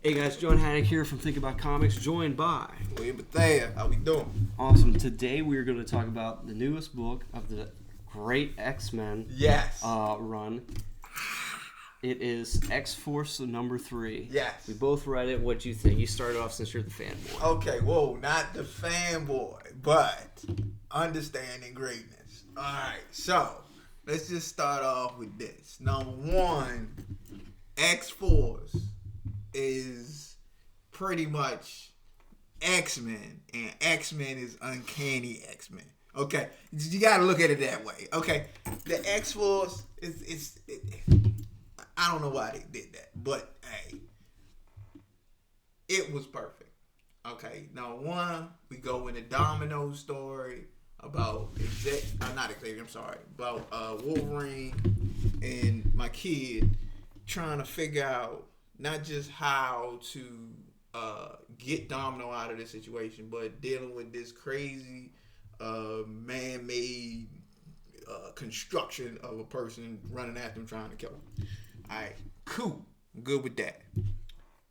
Hey guys, John Haddock here from Think About Comics, joined by Haddock and Bethea. How we doing? Awesome. Today we are going to talk about the newest book of the great X-Men Yes. run. It is X-Force number 3. Yes. We both read it. What'd you think? You started off since you're the fanboy. Okay, whoa, not the fanboy, but understanding greatness. Alright, so let's just start off with this. Number one, X-Force is pretty much X-Men, and X-Men is uncanny X-Men. Okay, you gotta look at it that way. Okay, the X-Force is I don't know why they did that, but hey, it was perfect. Okay, now one, we go into Domino's story about about Wolverine and my kid trying to figure out not just how to get Domino out of this situation, but dealing with this crazy man-made construction of a person running after him trying to kill him. Alright, cool. I'm good with that.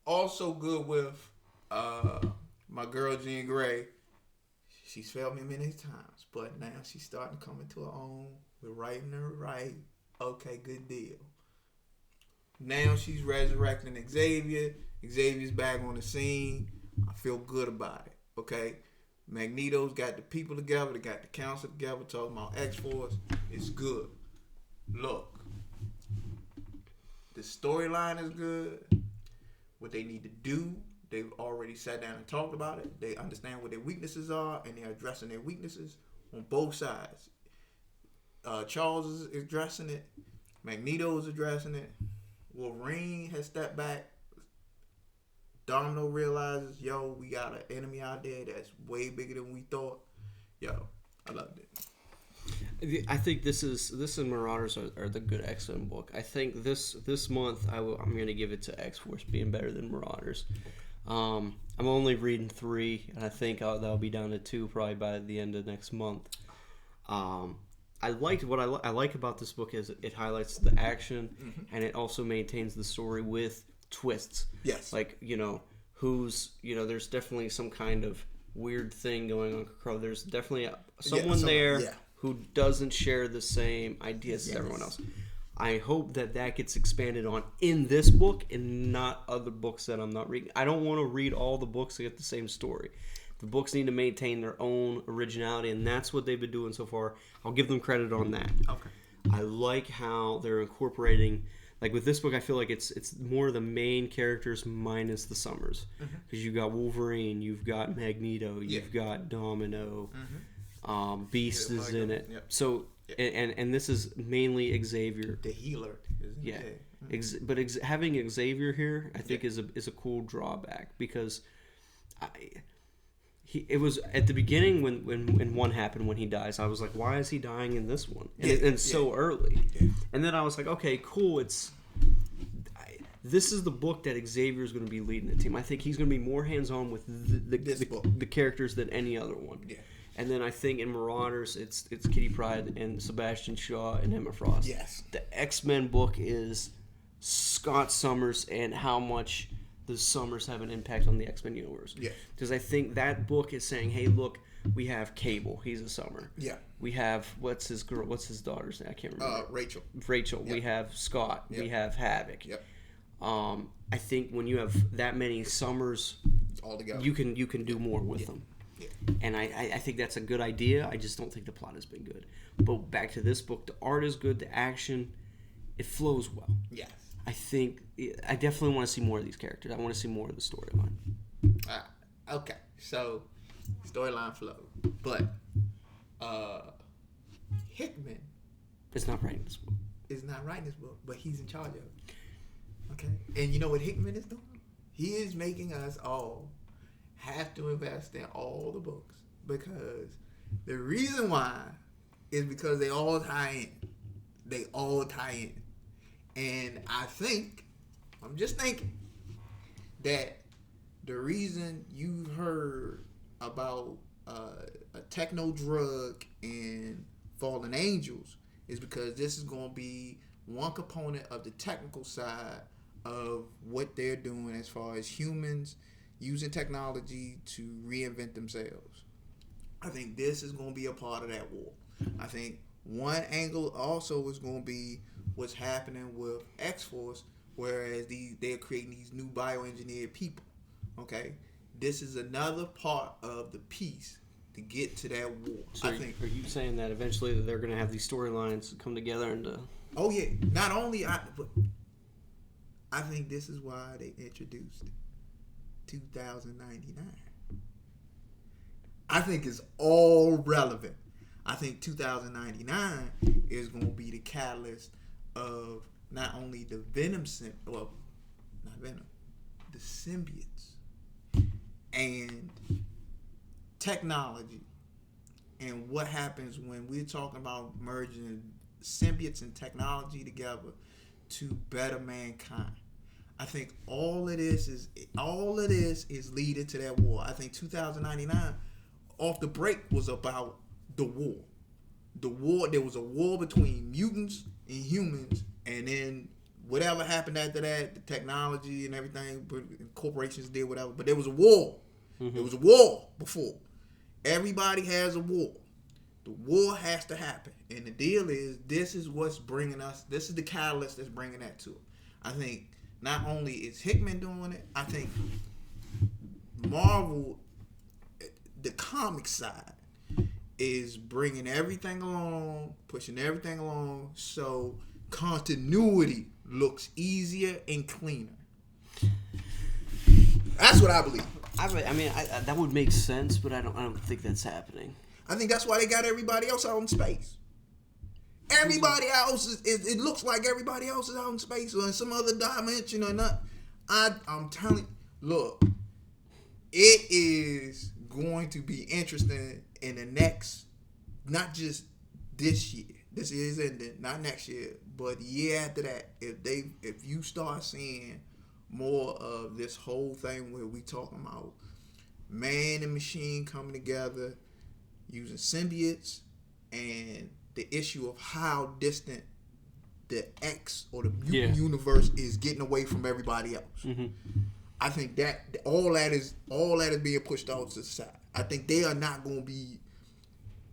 Also good with my girl Jean Grey. She's failed me many times, but now she's starting to come into her own. We're writing her right. Okay, good deal. Now she's resurrecting Xavier. Xavier's back on the scene. I feel good about it. Okay? Magneto's got the people together. They got the council together talking about X-Force. It's good. Look. The storyline is good. What they need to do, they've already sat down and talked about it. They understand what their weaknesses are, and they're addressing their weaknesses on both sides. Charles is addressing it. Magneto is addressing it. Wolverine has stepped back. Domino realizes, yo, we got an enemy out there that's way bigger than we thought. Yo, I loved it. I think this and Marauders are the good X-Men book. I think this month I'm going to give it to X-Force being better than Marauders. I'm only reading 3, and I think that'll be down to 2 probably by the end of next month. I like about this book is it highlights the action, and it also maintains the story with twists. Yes. Like, there's definitely some kind of weird thing going on. There's definitely someone there who doesn't share the same ideas as everyone else. I hope that gets expanded on in this book and not other books that I'm not reading. I don't want to read all the books that get the same story. The books need to maintain their own originality, and that's what they've been doing so far. I'll give them credit on that. Okay. I like how they're incorporating, like with this book, I feel like it's more the main characters minus the Summers. Because you've got Wolverine, you've got Magneto, you've got Domino, Beast is in it. Yep. So, and this is mainly Xavier. The healer. But having Xavier here, I think is a cool drawback, because it was at the beginning when one happened, when he dies, I was like, why is he dying in this one? And so early. Yeah. And then I was like, okay, cool. This is the book that Xavier is going to be leading the team. I think he's going to be more hands-on with the characters than any other one. Yeah. And then I think in Marauders, it's Kitty Pryde and Sebastian Shaw and Emma Frost. Yes. The X-Men book is Scott Summers and how much the Summers have an impact on the X-Men universe. Yeah. Because I think that book is saying, hey, look, we have Cable. He's a Summer. Yeah. We have, what's his daughter's name? I can't remember. Rachel. Yep. We have Scott. Yep. We have Havoc. Yep. I think when you have that many Summers all together, you can do more with them. Yeah. And I think that's a good idea. I just don't think the plot has been good. But back to this book, the art is good, the action, it flows well. Yes. I definitely want to see more of these characters. I want to see more of the storyline. Okay, so storyline flow, but Hickman is not writing this book. But he's in charge of it. Okay, and you know what Hickman is doing? He is making us all have to invest in all the books, because the reason why is because they all tie in. And I'm just thinking that the reason you heard about a techno drug in Fallen Angels is because this is going to be one component of the technical side of what they're doing as far as humans using technology to reinvent themselves. I think this is going to be a part of that war. I think one angle also is going to be what's happening with X-Force, whereas they're creating these new bioengineered people. Okay, this is another part of the piece to get to that war. So are you saying that eventually they're going to have these storylines come together and? Oh yeah, not only but I think this is why they introduced 2099. I think it's all relevant. I think 2099 is going to be the catalyst of not only the the symbiotes and technology and what happens when we're talking about merging symbiotes and technology together to better mankind. I think all of this is leading to that war. I think 2099 off the break was about the war. There was a war between mutants and humans, and then whatever happened after that, the technology and everything, corporations did whatever, but there was a war. Mm-hmm. There was a war before. Everybody has a war. The war has to happen. And the deal is, this is what's bringing us, this is the catalyst that's bringing that to it. I think not only is Hickman doing it, I think Marvel, the comic side, is bringing everything along, pushing everything along, so continuity looks easier and cleaner. That's what I believe. I mean, that would make sense, but I don't think that's happening. I think that's why they got everybody else out in space. Everybody else it looks like everybody else is out in space or in some other dimension or not. I'm telling you, look, it is going to be interesting in the next, not just this year. This year is ending, not next year, but the year after that. If you start seeing more of this whole thing where we talking about man and machine coming together, using symbiotes, and the issue of how distant the X or the mutant universe is getting away from everybody else. Mm-hmm. I think that all that is being pushed out to the side. I think they are not going to be,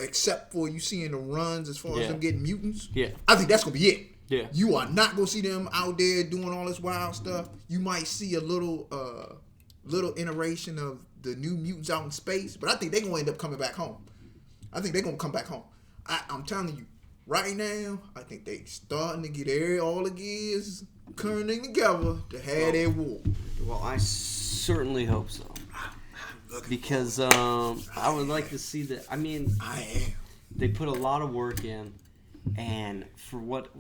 except for you seeing the runs as far as them getting mutants. Yeah, I think that's going to be it. Yeah, you are not going to see them out there doing all this wild stuff. You might see a little iteration of the new mutants out in space, but I think they're going to end up coming back home. I think they're going to come back home. I'm telling you, right now, I think they starting to get all the gears curling together to have their war. Well, I certainly hope so. Because I would like to see that. I mean, they put a lot of work in, and for what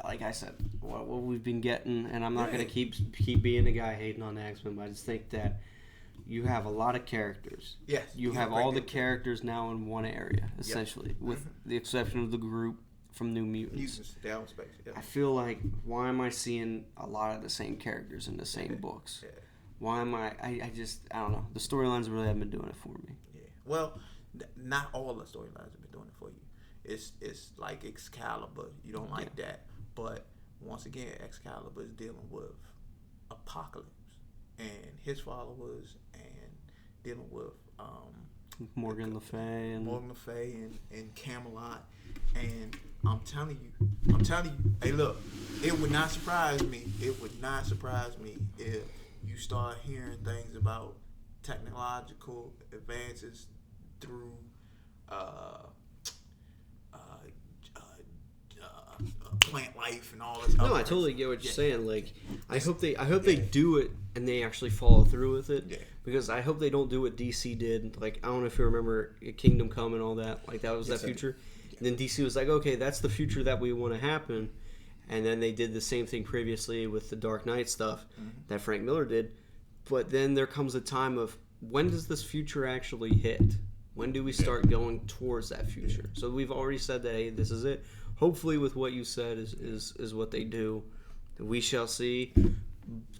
like I said, what we've been getting, and I'm not gonna keep being the guy hating on X-Men, but I just think that you have a lot of characters. Yes. You have all the characters now in one area, essentially, with the exception of the group from New Mutants. Down space. Yeah. I feel like, why am I seeing a lot of the same characters in the same books? Yeah. Why am I don't know. The storylines really haven't been doing it for me. Yeah. Well, not all the storylines have been doing it for you. It's like Excalibur. You don't like that. But once again, Excalibur is dealing with Apocalypse and his followers and dealing with Morgan Le Fay and Camelot. And I'm telling you, hey look, it would not surprise me if you start hearing things about technological advances through plant life and all this. No, I totally get what you're saying. Like, I hope they do it and they actually follow through with it. Yeah. Because I hope they don't do what DC did. Like, I don't know if you remember Kingdom Come and all that. Like, that was that future. And then DC was like, okay, that's the future that we want to happen. And then they did the same thing previously with the Dark Knight stuff that Frank Miller did. But then there comes a time of, when does this future actually hit? When do we start going towards that future? So we've already said that, hey, this is it. Hopefully with what you said is what they do. We shall see.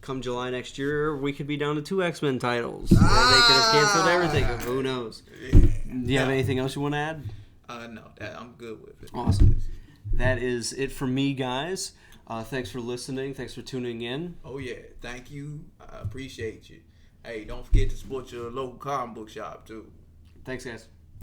Come July next year, we could be down to 2 X-Men titles. They could have canceled everything. Who knows? Do you have anything else you want to add? No, I'm good with it. Awesome. That is it for me, guys. Thanks for listening. Thanks for tuning in. Oh, yeah. Thank you. I appreciate you. Hey, don't forget to support your local comic book shop, too. Thanks, guys.